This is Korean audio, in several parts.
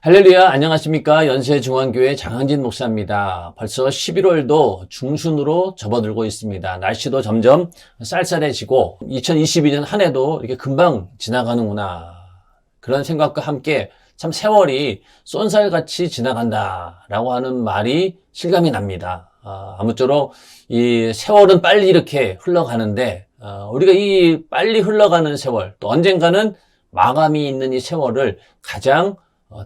할렐루야, 안녕하십니까. 연세중앙교회 장항진 목사입니다. 벌써 11월도 중순으로 접어들고 있습니다. 날씨도 점점 쌀쌀해지고 2022년 한 해도 이렇게 금방 지나가는구나. 그런 생각과 함께 참 세월이 쏜살같이 지나간다라고 하는 말이 실감이 납니다. 아무쪼록 이 세월은 빨리 이렇게 흘러가는데 우리가 이 빨리 흘러가는 세월, 또 언젠가는 마감이 있는 이 세월을 가장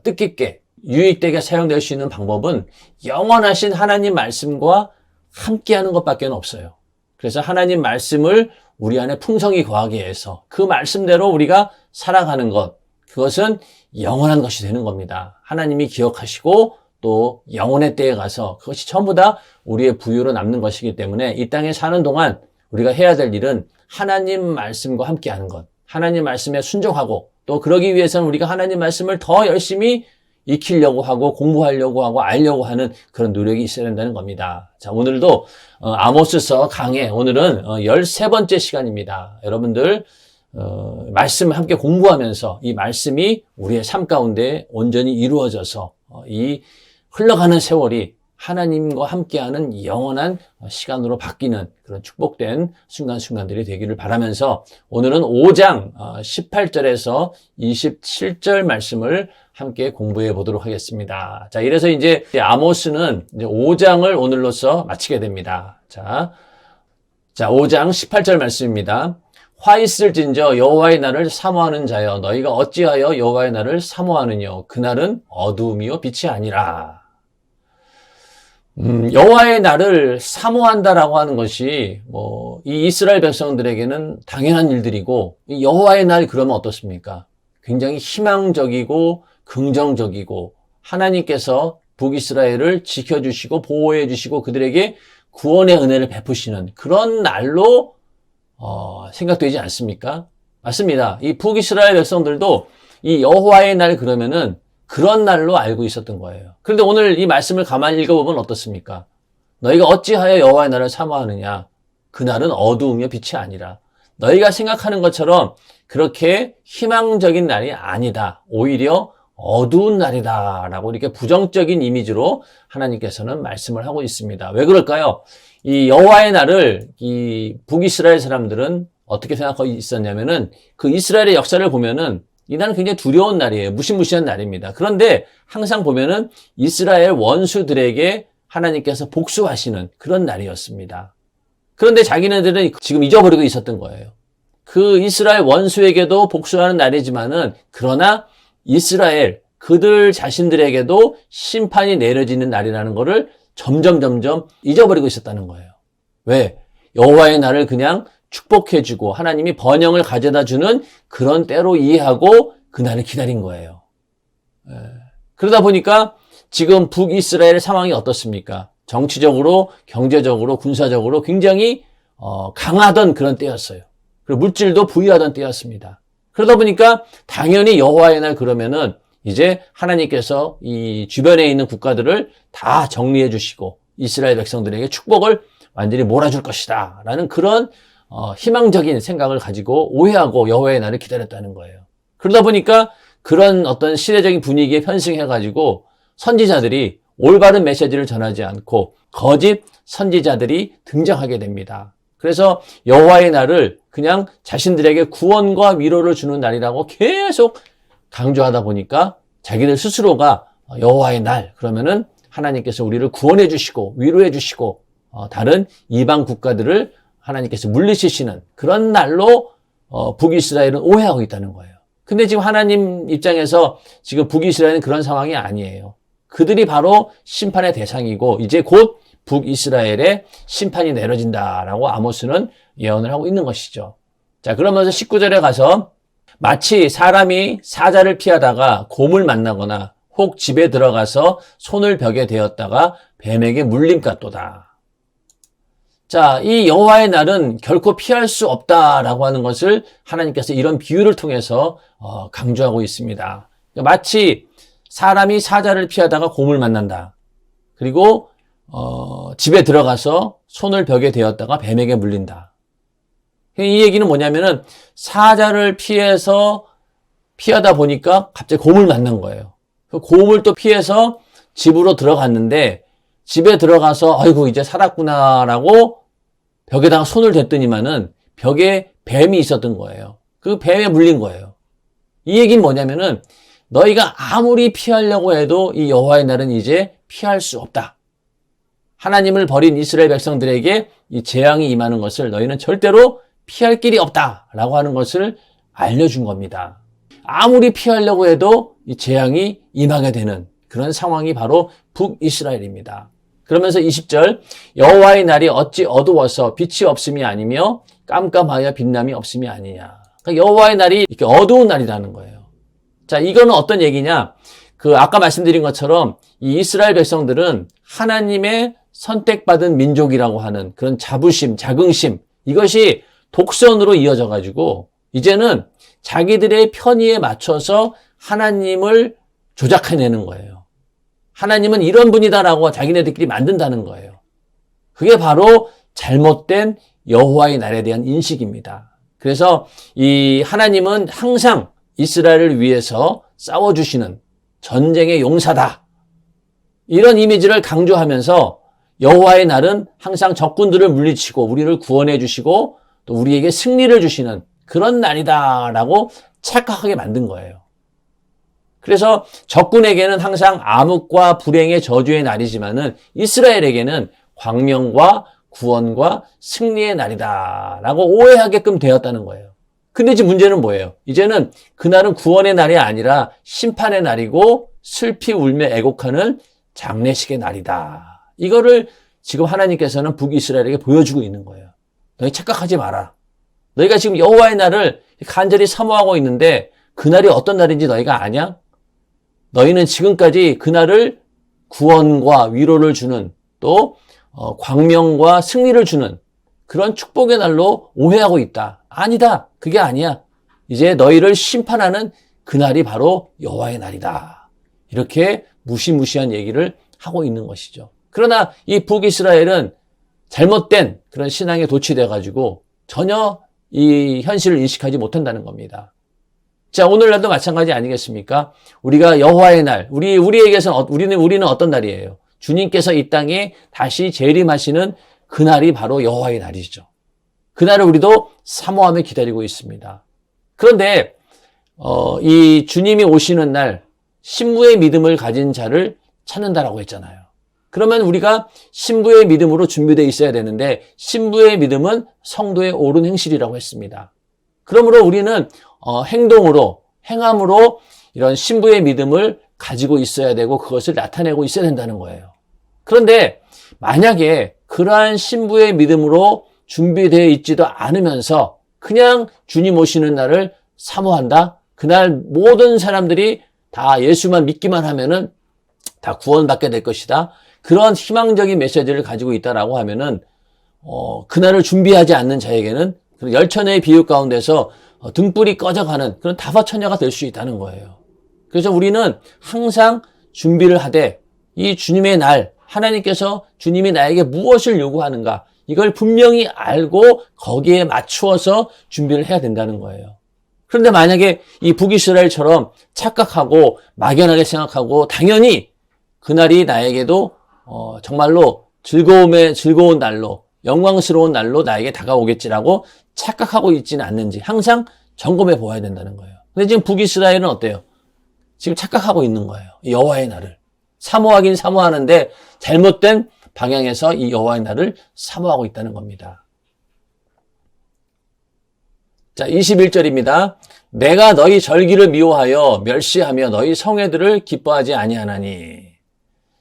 뜻깊게 유익되게 사용될 수 있는 방법은 영원하신 하나님 말씀과 함께하는 것밖에 없어요. 그래서 하나님 말씀을 우리 안에 풍성히 거하게 해서 그 말씀대로 우리가 살아가는 것, 그것은 영원한 것이 되는 겁니다. 하나님이 기억하시고 또 영원의 때에 가서 그것이 전부 다 우리의 부유로 남는 것이기 때문에 이 땅에 사는 동안 우리가 해야 될 일은 하나님 말씀과 함께하는 것, 하나님 말씀에 순종하고 또 그러기 위해서는 우리가 하나님 말씀을 더 열심히 익히려고 하고 공부하려고 하고 알려고 하는 그런 노력이 있어야 된다는 겁니다. 자, 오늘도 아모스서 강해, 오늘은 13번째 시간입니다. 여러분들 말씀을 함께 공부하면서 이 말씀이 우리의 삶 가운데 온전히 이루어져서 이 흘러가는 세월이 하나님과 함께하는 영원한 시간으로 바뀌는 그런 축복된 순간순간들이 되기를 바라면서 오늘은 5장 18절에서 27절 말씀을 함께 공부해 보도록 하겠습니다. 자, 이래서 이제 아모스는 이제 5장을 오늘로써 마치게 됩니다. 자, 5장 18절 말씀입니다. 화 있을진저 여호와의 날을 사모하는 자여 너희가 어찌하여 여호와의 날을 사모하느뇨 그날은 어두움이요 빛이 아니라. 여호와의 날을 사모한다라고 하는 것이 이 이스라엘 백성들에게는 당연한 일들이고 이 여호와의 날 그러면 어떻습니까? 굉장히 희망적이고 긍정적이고 하나님께서 북이스라엘을 지켜주시고 보호해 주시고 그들에게 구원의 은혜를 베푸시는 그런 날로 생각되지 않습니까? 맞습니다. 이 북이스라엘 백성들도 이 여호와의 날 그러면은 그런 날로 알고 있었던 거예요. 그런데 오늘 이 말씀을 가만히 읽어보면 어떻습니까? 너희가 어찌하여 여호와의 날을 사모하느냐? 그날은 어두움이며 빛이 아니라. 너희가 생각하는 것처럼 그렇게 희망적인 날이 아니다. 오히려 어두운 날이다. 라고 이렇게 부정적인 이미지로 하나님께서는 말씀을 하고 있습니다. 왜 그럴까요? 이 여호와의 날을 이 북이스라엘 사람들은 어떻게 생각하고 있었냐면은 그 이스라엘의 역사를 보면은 이 날은 굉장히 두려운 날이에요. 무시무시한 날입니다. 그런데 항상 보면은 이스라엘 원수들에게 하나님께서 복수하시는 그런 날이었습니다. 그런데 자기네들은 지금 잊어버리고 있었던 거예요. 그 이스라엘 원수에게도 복수하는 날이지만은 그러나 이스라엘 그들 자신들에게도 심판이 내려지는 날이라는 것을 점점 잊어버리고 있었다는 거예요. 왜? 여호와의 날을 그냥 축복해주고 하나님이 번영을 가져다주는 그런 때로 이해하고 그날을 기다린 거예요. 그러다 보니까 지금 북이스라엘 상황이 어떻습니까? 정치적으로, 경제적으로, 군사적으로 굉장히 강하던 그런 때였어요. 그리고 물질도 부유하던 때였습니다. 그러다 보니까 당연히 여호와의 날 그러면은 이제 하나님께서 이 주변에 있는 국가들을 다 정리해 주시고 이스라엘 백성들에게 축복을 완전히 몰아줄 것이다 라는 그런 희망적인 생각을 가지고 오해하고 여호와의 날을 기다렸다는 거예요. 그러다 보니까 그런 어떤 시대적인 분위기에 편승해가지고 선지자들이 올바른 메시지를 전하지 않고 거짓 선지자들이 등장하게 됩니다. 그래서 여호와의 날을 그냥 자신들에게 구원과 위로를 주는 날이라고 계속 강조하다 보니까 자기들 스스로가 여호와의 날 그러면은 하나님께서 우리를 구원해 주시고 위로해 주시고 다른 이방 국가들을 하나님께서 물리치시는 그런 날로 북이스라엘은 오해하고 있다는 거예요. 근데 지금 하나님 입장에서 지금 북이스라엘은 그런 상황이 아니에요. 그들이 바로 심판의 대상이고 이제 곧 북이스라엘의 심판이 내려진다라고 아모스는 예언을 하고 있는 것이죠. 자, 그러면서 19절에 가서 마치 사람이 사자를 피하다가 곰을 만나거나 혹 집에 들어가서 손을 벽에 대었다가 뱀에게 물림 같도다. 자, 이 여호와의 날은 결코 피할 수 없다라고 하는 것을 하나님께서 이런 비유를 통해서 강조하고 있습니다. 마치 사람이 사자를 피하다가 곰을 만난다. 그리고 집에 들어가서 손을 벽에 대었다가 뱀에게 물린다. 이 얘기는 뭐냐면은 사자를 피하다 보니까 갑자기 곰을 만난 거예요. 그 고음을 또 피해서 집으로 들어갔는데 집에 들어가서 아이고 이제 살았구나라고 벽에다가 손을 댔더니만은 벽에 뱀이 있었던 거예요. 그 뱀에 물린 거예요. 이 얘기는 뭐냐면은 너희가 아무리 피하려고 해도 이 여호와의 날은 이제 피할 수 없다. 하나님을 버린 이스라엘 백성들에게 이 재앙이 임하는 것을 너희는 절대로 피할 길이 없다라고 하는 것을 알려준 겁니다. 아무리 피하려고 해도 이 재앙이 임하게 되는 그런 상황이 바로 북이스라엘입니다. 그러면서 20절 여호와의 날이 어찌 어두워서 빛이 없음이 아니며 깜깜하여 빛남이 없음이 아니냐. 그러니까 여호와의 날이 이렇게 어두운 날이라는 거예요. 자, 이거는 어떤 얘기냐? 아까 말씀드린 것처럼 이 이스라엘 백성들은 하나님의 선택받은 민족이라고 하는 그런 자부심, 자긍심, 이것이 독선으로 이어져 가지고 이제는 자기들의 편의에 맞춰서 하나님을 조작해내는 거예요. 하나님은 이런 분이다라고 자기네들끼리 만든다는 거예요. 그게 바로 잘못된 여호와의 날에 대한 인식입니다. 그래서 이 하나님은 항상 이스라엘을 위해서 싸워주시는 전쟁의 용사다. 이런 이미지를 강조하면서 여호와의 날은 항상 적군들을 물리치고 우리를 구원해 주시고 또 우리에게 승리를 주시는 그런 날이다라고 착각하게 만든 거예요. 그래서 적군에게는 항상 암흑과 불행의 저주의 날이지만은 이스라엘에게는 광명과 구원과 승리의 날이다라고 오해하게끔 되었다는 거예요. 근데 지금 문제는 뭐예요? 이제는 그날은 구원의 날이 아니라 심판의 날이고 슬피 울며 애곡하는 장례식의 날이다. 이거를 지금 하나님께서는 북이스라엘에게 보여주고 있는 거예요. 너희 착각하지 마라. 너희가 지금 여호와의 날을 간절히 사모하고 있는데 그날이 어떤 날인지 너희가 아냐? 너희는 지금까지 그날을 구원과 위로를 주는 또 광명과 승리를 주는 그런 축복의 날로 오해하고 있다. 아니다. 그게 아니야. 이제 너희를 심판하는 그날이 바로 여호와의 날이다. 이렇게 무시무시한 얘기를 하고 있는 것이죠. 그러나 이 북이스라엘은 잘못된 그런 신앙에 도취돼 가지고 전혀 이 현실을 인식하지 못한다는 겁니다. 자, 오늘날도 마찬가지 아니겠습니까? 우리가 여호와의 날, 우리에게서는 우리는 어떤 날이에요? 주님께서 이 땅에 다시 재림하시는 그날이 바로 여호와의 날이죠. 그날을 우리도 사모하며 기다리고 있습니다. 그런데 이 주님이 오시는 날 신부의 믿음을 가진 자를 찾는다라고 했잖아요. 그러면 우리가 신부의 믿음으로 준비되어 있어야 되는데 신부의 믿음은 성도의 옳은 행실이라고 했습니다. 그러므로 우리는 행함으로 이런 신부의 믿음을 가지고 있어야 되고 그것을 나타내고 있어야 된다는 거예요. 그런데 만약에 그러한 신부의 믿음으로 준비되어 있지도 않으면서 그냥 주님 오시는 날을 사모한다? 그날 모든 사람들이 다 예수만 믿기만 하면은 다 구원받게 될 것이다. 그런 희망적인 메시지를 가지고 있다라고 하면은 그날을 준비하지 않는 자에게는 열천의 비유 가운데서 등불이 꺼져가는 그런 다바처녀가 될 수 있다는 거예요. 그래서 우리는 항상 준비를 하되 이 주님의 날, 하나님께서 주님이 나에게 무엇을 요구하는가 이걸 분명히 알고 거기에 맞추어서 준비를 해야 된다는 거예요. 그런데 만약에 이 북이스라엘처럼 착각하고 막연하게 생각하고 당연히 그날이 나에게도 정말로 즐거운 날로 영광스러운 날로 나에게 다가오겠지라고 착각하고 있지는 않는지 항상 점검해 보아야 된다는 거예요. 근데 지금 북이스라엘은 어때요? 지금 착각하고 있는 거예요. 여호와의 날을. 사모하긴 사모하는데 잘못된 방향에서 이 여호와의 날을 사모하고 있다는 겁니다. 자, 21절입니다. 내가 너희 절기를 미워하여 멸시하며 너희 성회들을 기뻐하지 아니하나니.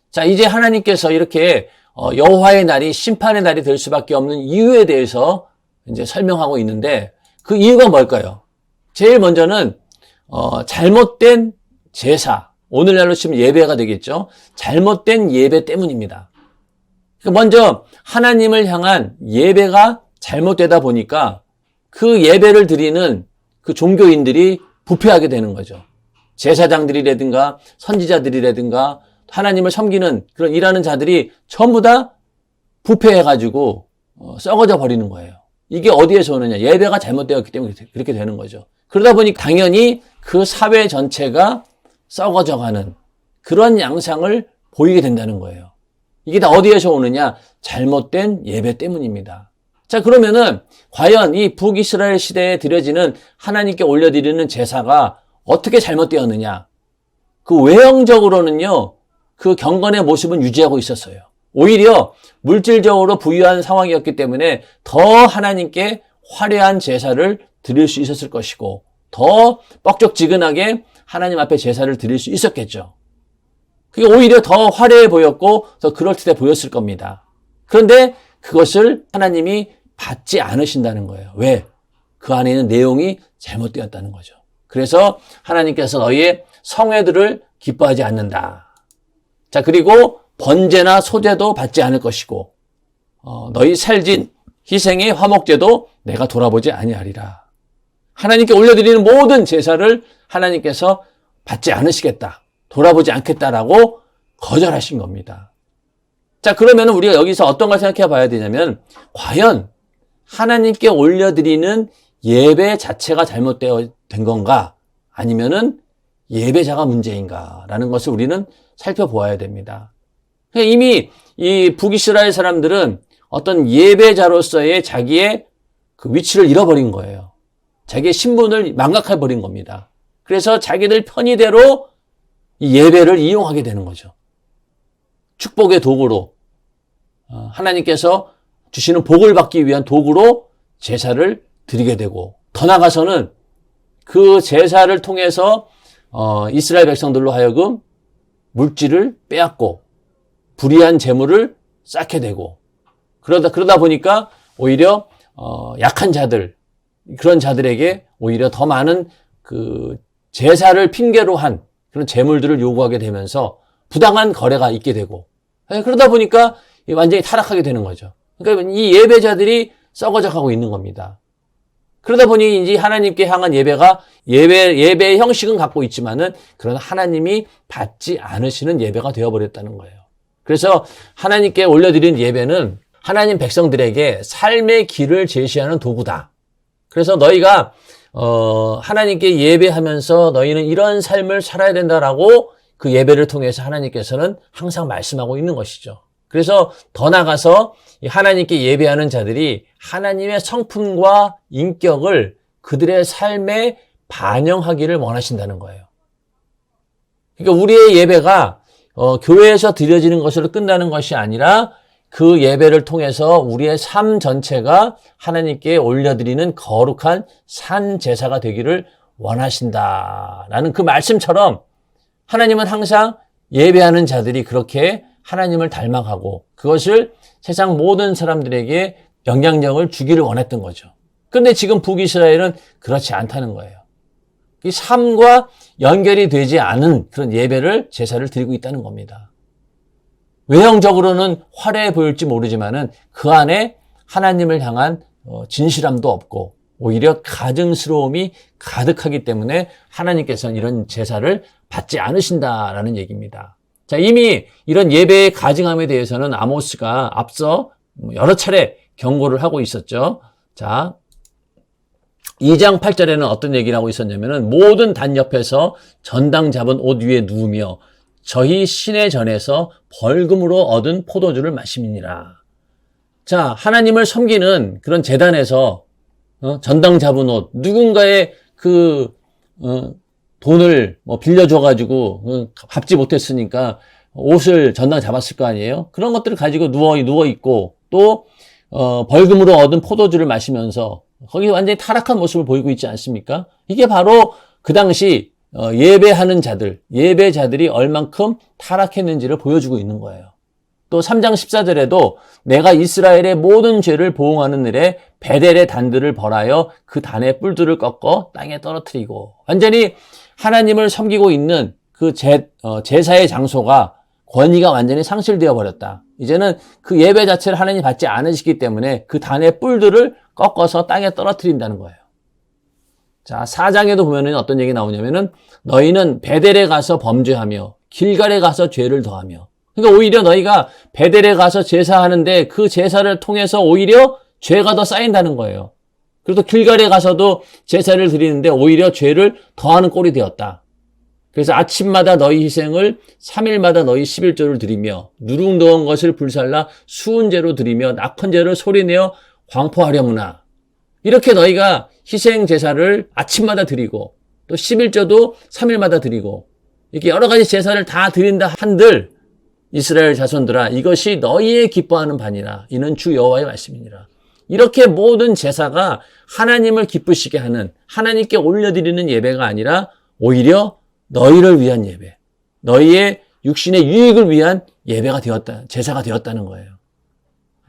자, 이제 하나님께서 이렇게 여호와의 날이 심판의 날이 될 수밖에 없는 이유에 대해서 이제 설명하고 있는데 그 이유가 뭘까요? 제일 먼저는 잘못된 제사, 오늘날로 치면 예배가 되겠죠. 잘못된 예배 때문입니다. 먼저 하나님을 향한 예배가 잘못되다 보니까 그 예배를 드리는 그 종교인들이 부패하게 되는 거죠. 제사장들이라든가 선지자들이라든가 하나님을 섬기는 그런 일하는 자들이 전부 다 부패해가지고 썩어져 버리는 거예요. 이게 어디에서 오느냐? 예배가 잘못되었기 때문에 그렇게 되는 거죠. 그러다 보니 당연히 그 사회 전체가 썩어져가는 그런 양상을 보이게 된다는 거예요. 이게 다 어디에서 오느냐? 잘못된 예배 때문입니다. 자, 그러면은 과연 이 북이스라엘 시대에 드려지는 하나님께 올려드리는 제사가 어떻게 잘못되었느냐? 그 외형적으로는요, 그 경건의 모습은 유지하고 있었어요. 오히려 물질적으로 부유한 상황이었기 때문에 더 하나님께 화려한 제사를 드릴 수 있었을 것이고, 더 뻑적지근하게 하나님 앞에 제사를 드릴 수 있었겠죠. 그게 오히려 더 화려해 보였고 더 그럴듯해 보였을 겁니다. 그런데 그것을 하나님이 받지 않으신다는 거예요. 왜? 그 안에 있는 내용이 잘못되었다는 거죠. 그래서 하나님께서 너희의 성회들을 기뻐하지 않는다. 자, 그리고 번제나 소제도 받지 않을 것이고 너희 살진 희생의 화목제도 내가 돌아보지 아니하리라. 하나님께 올려드리는 모든 제사를 하나님께서 받지 않으시겠다. 돌아보지 않겠다라고 거절하신 겁니다. 자, 그러면 우리가 여기서 어떤 걸 생각해 봐야 되냐면 과연 하나님께 올려드리는 예배 자체가 잘못된 건가? 아니면은 예배자가 문제인가라는 것을 우리는 살펴보아야 됩니다. 이미 이 북이스라엘 사람들은 어떤 예배자로서의 자기의 그 위치를 잃어버린 거예요. 자기의 신분을 망각해버린 겁니다. 그래서 자기들 편의대로 이 예배를 이용하게 되는 거죠. 축복의 도구로 하나님께서 주시는 복을 받기 위한 도구로 제사를 드리게 되고 더 나아가서는 그 제사를 통해서 이스라엘 백성들로 하여금 물질을 빼앗고 불의한 재물을 쌓게 되고 그러다 보니까 오히려 약한 자들 그런 자들에게 오히려 더 많은 그 제사를 핑계로 한 그런 재물들을 요구하게 되면서 부당한 거래가 있게 되고 그러다 보니까 완전히 타락하게 되는 거죠. 그러니까 이 예배자들이 썩어져가고 있는 겁니다. 그러다 보니 이제 하나님께 향한 예배의 형식은 갖고 있지만은 그러나 하나님이 받지 않으시는 예배가 되어버렸다는 거예요. 그래서 하나님께 올려드린 예배는 하나님 백성들에게 삶의 길을 제시하는 도구다. 그래서 너희가 하나님께 예배하면서 너희는 이런 삶을 살아야 된다라고 그 예배를 통해서 하나님께서는 항상 말씀하고 있는 것이죠. 그래서 더 나아가서 하나님께 예배하는 자들이 하나님의 성품과 인격을 그들의 삶에 반영하기를 원하신다는 거예요. 그러니까 우리의 예배가 교회에서 드려지는 것으로 끝나는 것이 아니라 그 예배를 통해서 우리의 삶 전체가 하나님께 올려드리는 거룩한 산 제사가 되기를 원하신다라는 그 말씀처럼 하나님은 항상 예배하는 자들이 그렇게 하나님을 닮아가고 그것을 세상 모든 사람들에게 영향력을 주기를 원했던 거죠. 그런데 지금 북이스라엘은 그렇지 않다는 거예요. 이 삶과 연결이 되지 않은 그런 예배를 제사를 드리고 있다는 겁니다. 외형적으로는 화려해 보일지 모르지만은 그 안에 하나님을 향한 진실함도 없고 오히려 가증스러움이 가득하기 때문에 하나님께서는 이런 제사를 받지 않으신다라는 얘기입니다. 자, 이미 이런 예배의 가증함에 대해서는 아모스가 앞서 여러 차례 경고를 하고 있었죠. 자, 2장 8절에는 어떤 얘기를 하고 있었냐면은 모든 단 옆에서 전당 잡은 옷 위에 누우며 저희 신의 전에서 벌금으로 얻은 포도주를 마심이니라. 자, 하나님을 섬기는 그런 제단에서 전당 잡은 옷, 누군가의 그 돈을 빌려줘가지고 갚지 못했으니까 옷을 전당 잡았을 거 아니에요? 그런 것들을 가지고 누워 있고 또 벌금으로 얻은 포도주를 마시면서 거기 완전히 타락한 모습을 보이고 있지 않습니까? 이게 바로 그 당시 예배하는 자들, 예배자들이 얼만큼 타락했는지를 보여주고 있는 거예요. 또 3장 14절에도 내가 이스라엘의 모든 죄를 보응하는 일에 베델의 단들을 벌하여 그 단의 뿔들을 꺾어 땅에 떨어뜨리고 완전히 하나님을 섬기고 있는 그 제사의 장소가 권위가 완전히 상실되어 버렸다. 이제는 그 예배 자체를 하나님이 받지 않으시기 때문에 그 단의 뿔들을 꺾어서 땅에 떨어뜨린다는 거예요. 자, 4장에도 보면은 어떤 얘기 나오냐면은 너희는 베델에 가서 범죄하며 길갈에 가서 죄를 더하며 그러니까 오히려 너희가 베델에 가서 제사하는데 그 제사를 통해서 오히려 죄가 더 쌓인다는 거예요. 그래서 길갈에 가서도 제사를 드리는데 오히려 죄를 더하는 꼴이 되었다. 그래서 아침마다 너희 희생을 3일마다 너희 11조를 드리며 누룽놓은 것을 불살라 수은제로 드리며 낙헌제를 소리내어 광포하려무나. 이렇게 너희가 희생 제사를 아침마다 드리고 또 11조도 3일마다 드리고 이렇게 여러 가지 제사를 다 드린다 한들 이스라엘 자손들아 이것이 너희의 기뻐하는 바니라. 이는 주 여호와의 말씀이니라. 이렇게 모든 제사가 하나님을 기쁘시게 하는 하나님께 올려드리는 예배가 아니라 오히려 너희를 위한 예배, 너희의 육신의 유익을 위한 예배가 되었다, 제사가 되었다는 거예요.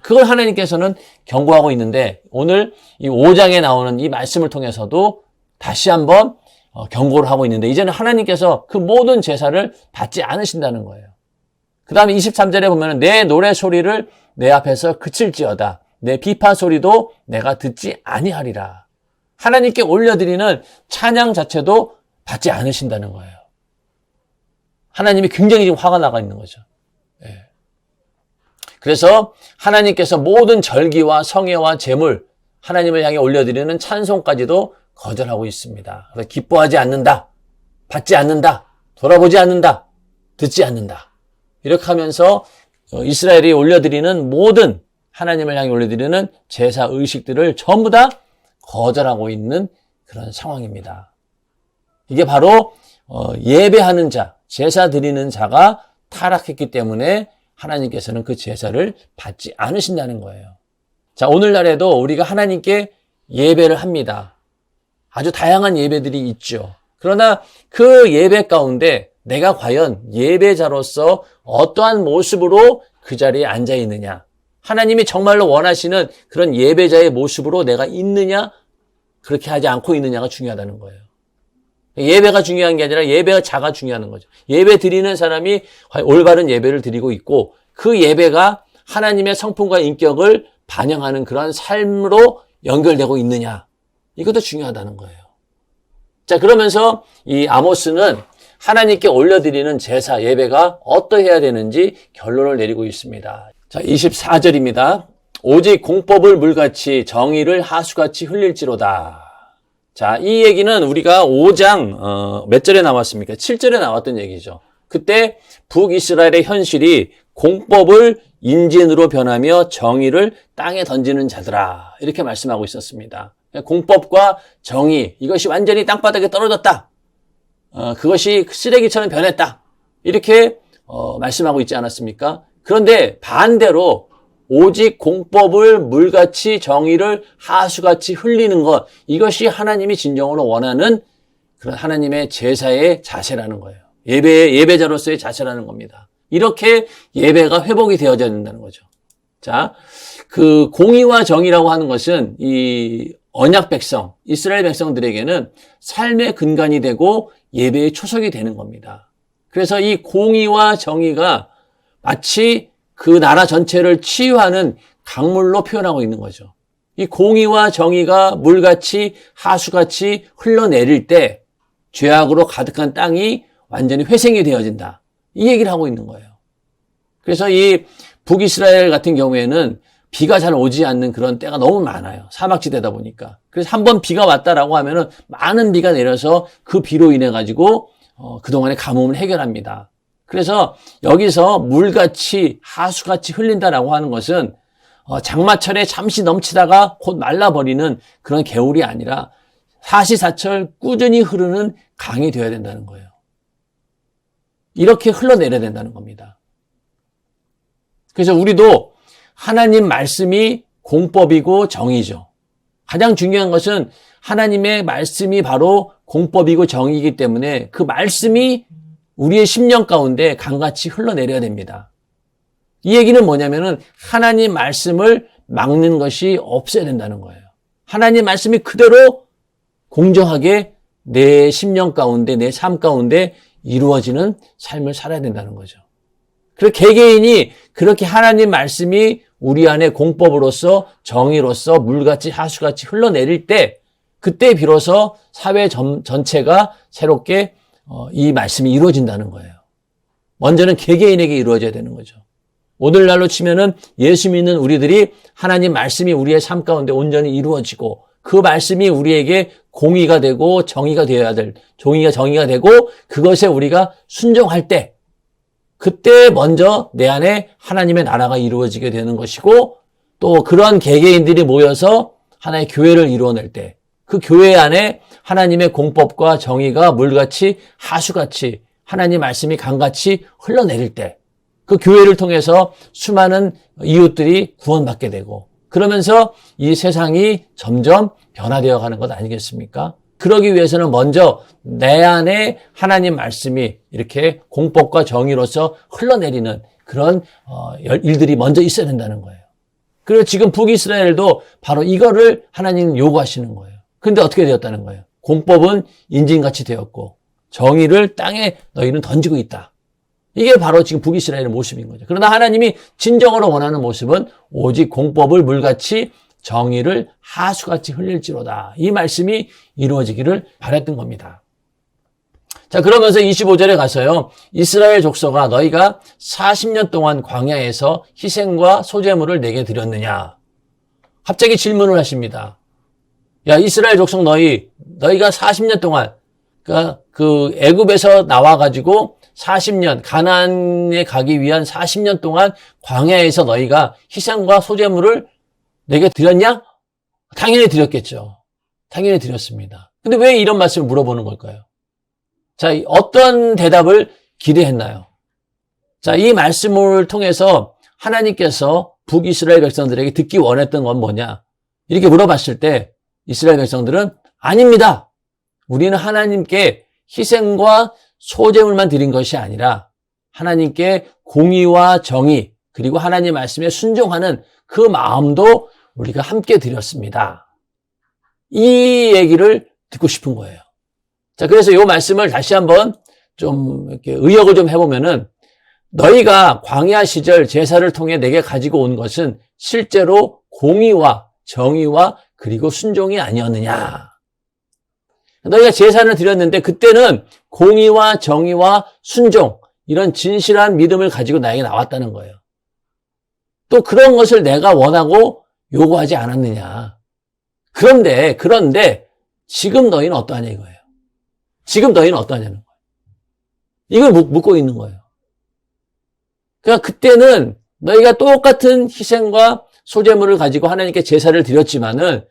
그걸 하나님께서는 경고하고 있는데 오늘 이 5장에 나오는 이 말씀을 통해서도 다시 한번 경고를 하고 있는데 이제는 하나님께서 그 모든 제사를 받지 않으신다는 거예요. 그 다음에 23절에 보면 내 노래 소리를 내 앞에서 그칠지어다. 내 비파 소리도 내가 듣지 아니하리라. 하나님께 올려드리는 찬양 자체도 받지 않으신다는 거예요. 하나님이 굉장히 지금 화가 나가 있는 거죠. 예. 그래서 하나님께서 모든 절기와 성회와 제물, 하나님을 향해 올려드리는 찬송까지도 거절하고 있습니다. 그래서 기뻐하지 않는다, 받지 않는다, 돌아보지 않는다, 듣지 않는다. 이렇게 하면서 이스라엘이 올려드리는 모든 하나님을 향해 올려드리는 제사 의식들을 전부 다 거절하고 있는 그런 상황입니다. 이게 바로 예배하는 자, 제사 드리는 자가 타락했기 때문에 하나님께서는 그 제사를 받지 않으신다는 거예요. 자, 오늘날에도 우리가 하나님께 예배를 합니다. 아주 다양한 예배들이 있죠. 그러나 그 예배 가운데 내가 과연 예배자로서 어떠한 모습으로 그 자리에 앉아 있느냐, 하나님이 정말로 원하시는 그런 예배자의 모습으로 내가 있느냐, 그렇게 하지 않고 있느냐가 중요하다는 거예요. 예배가 중요한 게 아니라 예배자가 중요한 거죠. 예배 드리는 사람이 올바른 예배를 드리고 있고 그 예배가 하나님의 성품과 인격을 반영하는 그런 삶으로 연결되고 있느냐, 이것도 중요하다는 거예요. 자, 그러면서 이 아모스는 하나님께 올려드리는 제사, 예배가 어떠해야 되는지 결론을 내리고 있습니다. 자, 24절입니다. 오직 공법을 물같이 정의를 하수같이 흘릴지로다. 자, 이 얘기는 우리가 5장 몇 절에 나왔습니까? 7절에 나왔던 얘기죠. 그때 북이스라엘의 현실이 공법을 인진으로 변하며 정의를 땅에 던지는 자들아, 이렇게 말씀하고 있었습니다. 공법과 정의, 이것이 완전히 땅바닥에 떨어졌다. 그것이 쓰레기처럼 변했다. 이렇게 말씀하고 있지 않았습니까? 그런데 반대로 오직 공법을 물같이 정의를 하수같이 흘리는 것, 이것이 하나님이 진정으로 원하는 그런 하나님의 제사의 자세라는 거예요. 예배자로서의 자세라는 겁니다. 이렇게 예배가 회복이 되어져야 된다는 거죠. 자, 그 공의와 정의라고 하는 것은 이 언약 백성, 이스라엘 백성들에게는 삶의 근간이 되고 예배의 초석이 되는 겁니다. 그래서 이 공의와 정의가 마치 그 나라 전체를 치유하는 강물로 표현하고 있는 거죠. 이 공의와 정의가 물같이 하수같이 흘러내릴 때 죄악으로 가득한 땅이 완전히 회생이 되어진다. 이 얘기를 하고 있는 거예요. 그래서 이 북이스라엘 같은 경우에는 비가 잘 오지 않는 그런 때가 너무 많아요. 사막지대다 보니까. 그래서 한번 비가 왔다라고 하면은 많은 비가 내려서 그 비로 인해 가지고 그동안의 가뭄을 해결합니다. 그래서 여기서 물같이 하수같이 흘린다라고 하는 것은 장마철에 잠시 넘치다가 곧 말라버리는 그런 개울이 아니라 사시사철 꾸준히 흐르는 강이 되어야 된다는 거예요. 이렇게 흘러내려야 된다는 겁니다. 그래서 우리도 하나님 말씀이 공법이고 정의죠. 가장 중요한 것은 하나님의 말씀이 바로 공법이고 정의이기 때문에 그 말씀이 우리의 심령 가운데 강같이 흘러내려야 됩니다. 이 얘기는 뭐냐면은 하나님 말씀을 막는 것이 없어야 된다는 거예요. 하나님 말씀이 그대로 공정하게 내 심령 가운데, 내 삶 가운데 이루어지는 삶을 살아야 된다는 거죠. 그래서 개개인이 그렇게 하나님 말씀이 우리 안에 공법으로서 정의로서 물같이 하수같이 흘러내릴 때 그때 비로소 사회 전체가 새롭게 이 말씀이 이루어진다는 거예요. 먼저는 개개인에게 이루어져야 되는 거죠. 오늘날로 치면은 예수 믿는 우리들이 하나님 말씀이 우리의 삶 가운데 온전히 이루어지고 그 말씀이 우리에게 공의가 되고 정의가 되어야 될, 정의가 되고 그것에 우리가 순종할 때 그때 먼저 내 안에 하나님의 나라가 이루어지게 되는 것이고 또 그런 개개인들이 모여서 하나의 교회를 이루어낼 때 그 교회 안에 하나님의 공법과 정의가 물같이 하수같이 하나님 말씀이 강같이 흘러내릴 때 그 교회를 통해서 수많은 이웃들이 구원받게 되고 그러면서 이 세상이 점점 변화되어 가는 것 아니겠습니까? 그러기 위해서는 먼저 내 안에 하나님 말씀이 이렇게 공법과 정의로서 흘러내리는 그런 일들이 먼저 있어야 된다는 거예요. 그리고 지금 북이스라엘도 바로 이거를 하나님은 요구하시는 거예요. 근데 어떻게 되었다는 거예요? 공법은 인진같이 되었고 정의를 땅에 너희는 던지고 있다. 이게 바로 지금 북이스라엘의 모습인 거죠. 그러나 하나님이 진정으로 원하는 모습은 오직 공법을 물같이 정의를 하수같이 흘릴지로다. 이 말씀이 이루어지기를 바랬던 겁니다. 자, 그러면서 25절에 가서요. 이스라엘 족속아 너희가 40년 동안 광야에서 희생과 소제물을 내게 드렸느냐. 갑자기 질문을 하십니다. 야, 이스라엘 족속 너희가 40년 동안 그 애굽에서 나와가지고 40년 가나안에 가기 위한 40년 동안 광야에서 너희가 희생과 소제물을 내게 드렸냐? 당연히 드렸겠죠. 당연히 드렸습니다. 근데 왜 이런 말씀을 물어보는 걸까요? 자, 어떤 대답을 기대했나요? 자, 이 말씀을 통해서 하나님께서 북이스라엘 백성들에게 듣기 원했던 건 뭐냐? 이렇게 물어봤을 때 이스라엘 백성들은 아닙니다. 우리는 하나님께 희생과 소제물만 드린 것이 아니라 하나님께 공의와 정의 그리고 하나님 말씀에 순종하는 그 마음도 우리가 함께 드렸습니다. 이 얘기를 듣고 싶은 거예요. 자, 그래서 이 말씀을 다시 한번 좀 이렇게 의역을 좀 해보면은 너희가 광야 시절 제사를 통해 내게 가지고 온 것은 실제로 공의와 정의와 그리고 순종이 아니었느냐. 너희가 제사를 드렸는데 그때는 공의와 정의와 순종 이런 진실한 믿음을 가지고 나에게 나왔다는 거예요. 또 그런 것을 내가 원하고 요구하지 않았느냐. 그런데 지금 너희는 어떠하냐 이거예요. 지금 너희는 어떠하냐는 거예요. 이걸 묻고 있는 거예요. 그러니까 그때는 너희가 똑같은 희생과 소제물을 가지고 하나님께 제사를 드렸지만은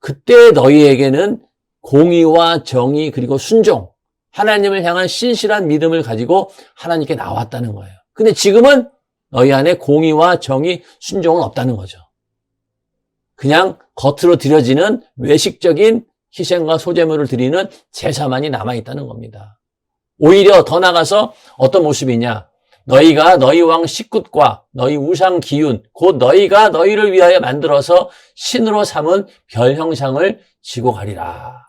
그때 너희에게는 공의와 정의 그리고 순종, 하나님을 향한 신실한 믿음을 가지고 하나님께 나왔다는 거예요. 근데 지금은 너희 안에 공의와 정의, 순종은 없다는 거죠. 그냥 겉으로 드려지는 외식적인 희생과 소제물을 드리는 제사만이 남아있다는 겁니다. 오히려 더 나가서 어떤 모습이냐? 너희가 너희 왕 식굿과 너희 우상 기운, 곧 너희가 너희를 위하여 만들어서 신으로 삼은 별 형상을 지고 가리라.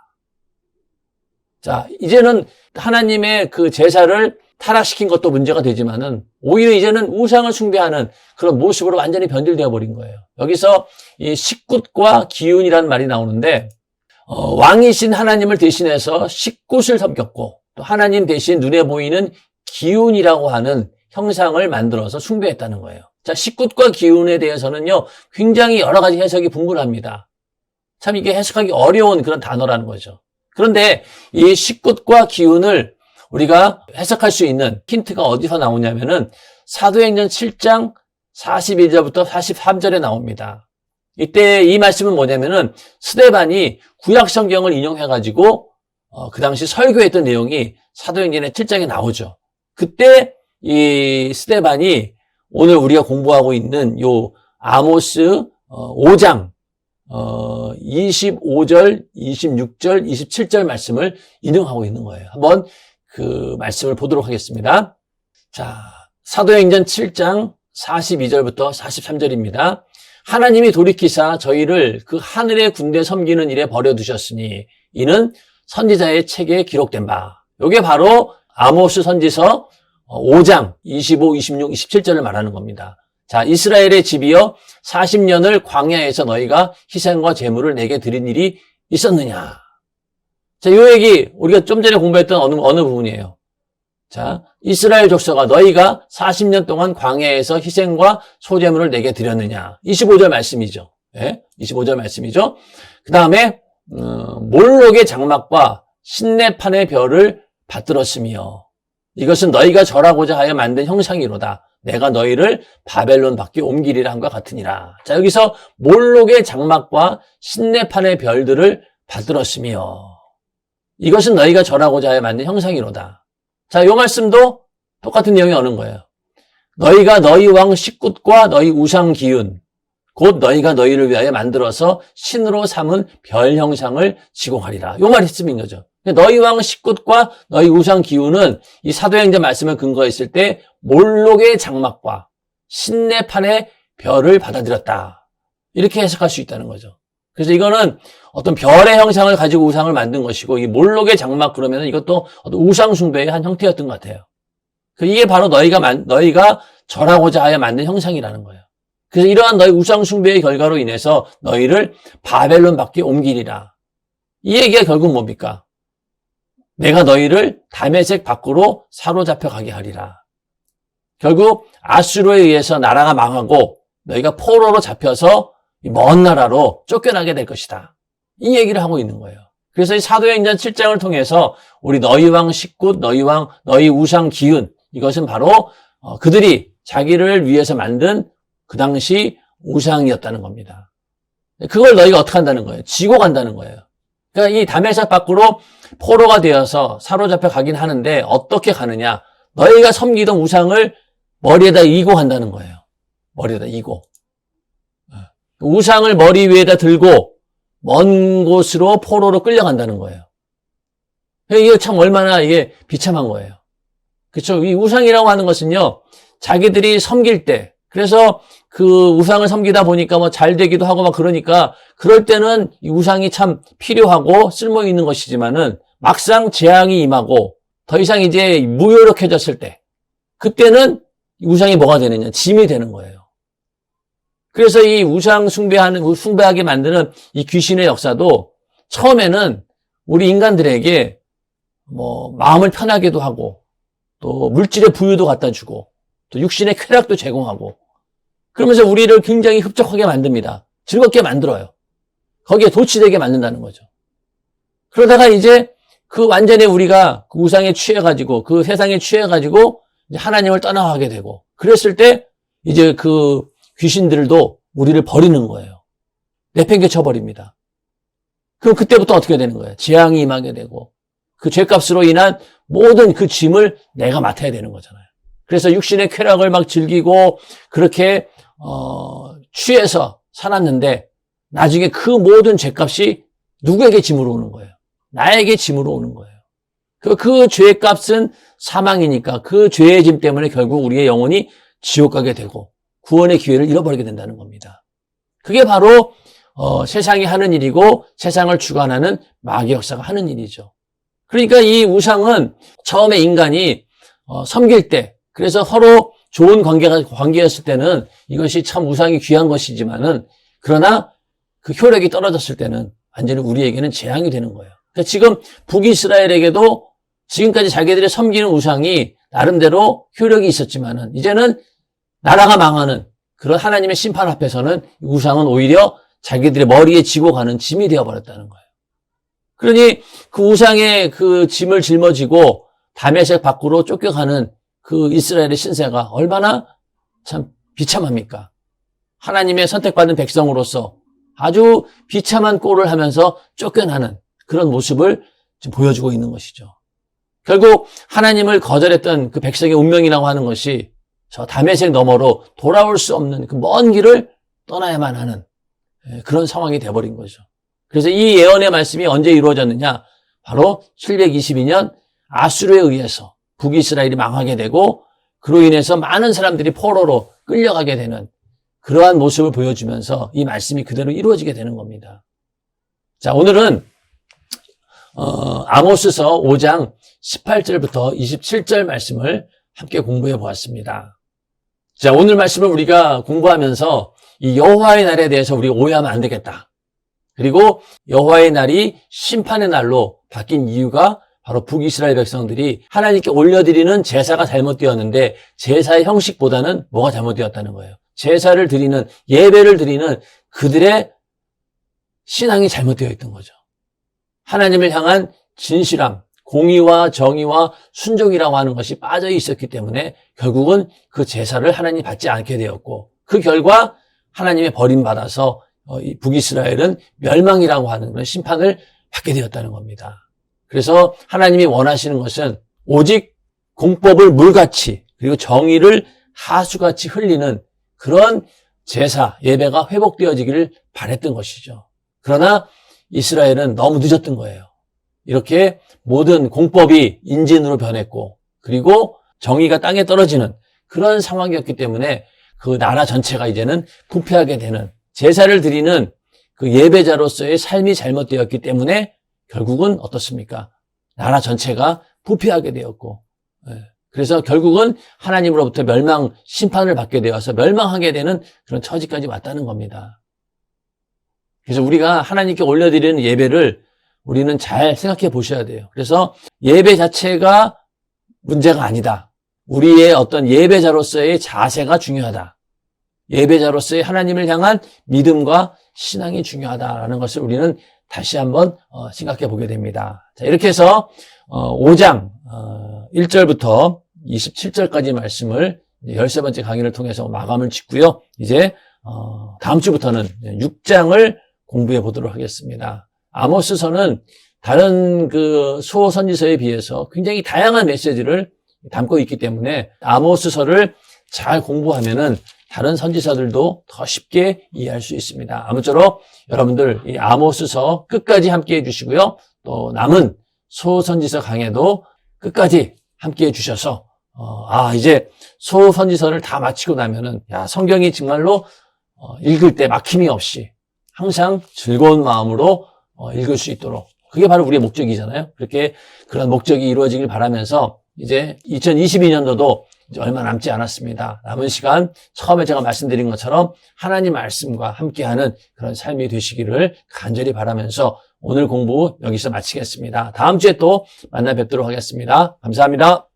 자, 이제는 하나님의 그 제사를 타락시킨 것도 문제가 되지만은 오히려 이제는 우상을 숭배하는 그런 모습으로 완전히 변질되어 버린 거예요. 여기서 이 식굿과 기운이라는 말이 나오는데 왕이신 하나님을 대신해서 식굿을 섬겼고 또 하나님 대신 눈에 보이는 기운이라고 하는 형상을 만들어서 숭배했다는 거예요. 자, 식굿과 기운에 대해서는요, 굉장히 여러 가지 해석이 분분합니다. 참 이게 해석하기 어려운 그런 단어라는 거죠. 그런데 이 식굿과 기운을 우리가 해석할 수 있는 힌트가 어디서 나오냐면은 사도행전 7장 41절부터 43절에 나옵니다. 이때 이 말씀은 뭐냐면은 스데반이 구약 성경을 인용해가지고 그 당시 설교했던 내용이 사도행전의 7장에 나오죠. 그때 이 스데반이 오늘 우리가 공부하고 있는 요 아모스 5장 25절, 26절, 27절 말씀을 인용하고 있는 거예요. 한번 그 말씀을 보도록 하겠습니다. 자, 사도행전 7장 42절부터 43절입니다. 하나님이 돌이키사 저희를 그 하늘의 군대 섬기는 일에 버려두셨으니 이는 선지자의 책에 기록된 바. 이게 바로 아모스 선지서 5장 25, 26, 27절을 말하는 겁니다. 자, 이스라엘의 집이여 40년을 광야에서 너희가 희생과 제물을 내게 드린 일이 있었느냐. 자, 이 얘기 우리가 좀 전에 공부했던 어느 부분이에요. 자, 이스라엘 족속아 너희가 40년 동안 광야에서 희생과 소제물을 내게 드렸느냐. 25절 말씀이죠. 예? 25절 말씀이죠. 그 다음에 몰록의 장막과 신내판의 별을 받들었으며 이것은 너희가 절하고자 하여 만든 형상이로다. 내가 너희를 바벨론 밖에 옮기리라 함과 같으니라. 자, 여기서 몰록의 장막과 신내판의 별들을 받들었으며 이것은 너희가 절하고자 하여 만든 형상이로다. 자, 이 말씀도 똑같은 내용이 오는 거예요. 너희가 너희 왕 식굿과 너희 우상 기운 곧 너희가 너희를 위하여 만들어서 신으로 삼은 별 형상을 지공하리라. 이 말씀인 거죠. 너희 왕 식굿과 너희 우상 기운은 이 사도행전 말씀을 근거했을 때 몰록의 장막과 신내판의 별을 받아들였다. 이렇게 해석할 수 있다는 거죠. 그래서 이거는 어떤 별의 형상을 가지고 우상을 만든 것이고 이 몰록의 장막 그러면 이것도 어떤 우상 숭배의 한 형태였던 것 같아요. 이게 바로 너희가 절하고자 하여 만든 형상이라는 거예요. 그래서 이러한 너희 우상 숭배의 결과로 인해서 너희를 바벨론 밖에 옮기리라. 이 얘기가 결국 뭡니까? 내가 너희를 다메섹 밖으로 사로잡혀 가게 하리라. 결국 아수르에 의해서 나라가 망하고 너희가 포로로 잡혀서 먼 나라로 쫓겨나게 될 것이다. 이 얘기를 하고 있는 거예요. 그래서 이 사도행전 7장을 통해서 우리 너희 왕 식굿, 너희 우상 기운 이것은 바로 그들이 자기를 위해서 만든 그 당시 우상이었다는 겁니다. 그걸 너희가 어떻게 한다는 거예요? 지고 간다는 거예요. 그러니까 이 다메섹 밖으로 포로가 되어서 사로잡혀 가긴 하는데 어떻게 가느냐? 너희가 섬기던 우상을 머리에다 이고 간다는 거예요. 머리에다 이고. 우상을 머리 위에다 들고 먼 곳으로 포로로 끌려간다는 거예요. 이게 참 얼마나 이게 비참한 거예요. 그렇죠? 이 우상이라고 하는 것은요, 자기들이 섬길 때, 그래서 그 우상을 섬기다 보니까 뭐 잘 되기도 하고 막 그러니까 그럴 때는 이 우상이 참 필요하고 쓸모 있는 것이지만은 막상 재앙이 임하고 더 이상 이제 무효력해졌을 때 그때는 이 우상이 뭐가 되느냐? 짐이 되는 거예요. 그래서 이 우상 숭배하게 만드는 이 귀신의 역사도 처음에는 우리 인간들에게 뭐 마음을 편하게도 하고 또 물질의 부유도 갖다 주고 또 육신의 쾌락도 제공하고 그러면서 우리를 굉장히 흡족하게 만듭니다. 즐겁게 만들어요. 거기에 도취되게 만든다는 거죠. 그러다가 이제 그 완전히 우리가 그 우상에 취해가지고 그 세상에 취해가지고 이제 하나님을 떠나가게 되고 그랬을 때 이제 그 귀신들도 우리를 버리는 거예요. 내팽개쳐 버립니다. 그럼 그때부터 어떻게 되는 거예요? 재앙이 임하게 되고 그 죄값으로 인한 모든 그 짐을 내가 맡아야 되는 거잖아요. 그래서 육신의 쾌락을 막 즐기고 그렇게 취해서 살았는데 나중에 그 모든 죄값이 누구에게 짐으로 오는 거예요? 나에게 짐으로 오는 거예요. 그 죄값은 사망이니까 그 죄의 짐 때문에 결국 우리의 영혼이 지옥 가게 되고 구원의 기회를 잃어버리게 된다는 겁니다. 그게 바로 세상이 하는 일이고 세상을 주관하는 마귀 역사가 하는 일이죠. 그러니까 이 우상은 처음에 인간이 섬길 때 그래서 서로 좋은 관계였을 때는 이것이 참 우상이 귀한 것이지만은 그러나 그 효력이 떨어졌을 때는 완전히 우리에게는 재앙이 되는 거예요. 그러니까 지금 북이스라엘에게도 지금까지 자기들이 섬기는 우상이 나름대로 효력이 있었지만은 이제는 나라가 망하는 그런 하나님의 심판 앞에서는 우상은 오히려 자기들의 머리에 지고 가는 짐이 되어버렸다는 거예요. 그러니 그 우상의 그 짐을 짊어지고 다메섹 밖으로 쫓겨가는 그 이스라엘의 신세가 얼마나 참 비참합니까? 하나님의 선택받은 백성으로서 아주 비참한 꼴을 하면서 쫓겨나는 그런 모습을 지금 보여주고 있는 것이죠. 결국 하나님을 거절했던 그 백성의 운명이라고 하는 것이 저 다메섹 너머로 돌아올 수 없는 그 먼 길을 떠나야만 하는 그런 상황이 되어버린 거죠. 그래서 이 예언의 말씀이 언제 이루어졌느냐? 바로 722년 아수르에 의해서 북이스라엘이 망하게 되고 그로 인해서 많은 사람들이 포로로 끌려가게 되는 그러한 모습을 보여주면서 이 말씀이 그대로 이루어지게 되는 겁니다. 자, 오늘은 아모스서 5장 18절부터 27절 말씀을 함께 공부해 보았습니다. 자, 오늘 말씀을 우리가 공부하면서 이 여호와의 날에 대해서 우리가 오해하면 안 되겠다. 그리고 여호와의 날이 심판의 날로 바뀐 이유가 바로 북이스라엘 백성들이 하나님께 올려드리는 제사가 잘못되었는데 제사의 형식보다는 뭐가 잘못되었다는 거예요. 제사를 드리는 예배를 드리는 그들의 신앙이 잘못되어 있던 거죠. 하나님을 향한 진실함, 공의와 정의와 순종이라고 하는 것이 빠져 있었기 때문에 결국은 그 제사를 하나님이 받지 않게 되었고, 그 결과 하나님의 버림받아서 이 북이스라엘은 멸망이라고 하는 그런 심판을 받게 되었다는 겁니다. 그래서 하나님이 원하시는 것은 오직 공법을 물같이, 그리고 정의를 하수같이 흘리는 그런 제사, 예배가 회복되어지기를 바랬던 것이죠. 그러나 이스라엘은 너무 늦었던 거예요. 이렇게 모든 공법이 인진으로 변했고, 그리고 정의가 땅에 떨어지는 그런 상황이었기 때문에 그 나라 전체가 이제는 부패하게 되는, 제사를 드리는 그 예배자로서의 삶이 잘못되었기 때문에 결국은 어떻습니까? 나라 전체가 부패하게 되었고, 그래서 결국은 하나님으로부터 멸망, 심판을 받게 되어서 멸망하게 되는 그런 처지까지 왔다는 겁니다. 그래서 우리가 하나님께 올려드리는 예배를 우리는 잘 생각해 보셔야 돼요. 그래서 예배 자체가 문제가 아니다. 우리의 어떤 예배자로서의 자세가 중요하다. 예배자로서의 하나님을 향한 믿음과 신앙이 중요하다라는 것을 우리는 다시 한번 생각해 보게 됩니다. 자, 이렇게 해서 5장 1절부터 27절까지 말씀을 13번째 강의를 통해서 마감을 짓고요. 이제 다음 주부터는 6장을 공부해 보도록 하겠습니다. 아모스서는 다른 그 수호 선지서에 비해서 굉장히 다양한 메시지를 담고 있기 때문에 아모스서를 잘 공부하면은 다른 선지서들도 더 쉽게 이해할 수 있습니다. 아무쪼록 여러분들 이 아모스서 끝까지 함께 해주시고요. 또 남은 수호 선지서 강해도 끝까지 함께 해주셔서 이제 수호 선지서를 다 마치고 나면은 성경이 정말로 읽을 때 막힘이 없이 항상 즐거운 마음으로 읽을 수 있도록, 그게 바로 우리의 목적이잖아요. 그렇게 그런 목적이 이루어지길 바라면서 이제 2022년도도 이제 얼마 남지 않았습니다. 남은 시간 처음에 제가 말씀드린 것처럼 하나님 말씀과 함께하는 그런 삶이 되시기를 간절히 바라면서 오늘 공부 여기서 마치겠습니다. 다음 주에 또 만나 뵙도록 하겠습니다. 감사합니다.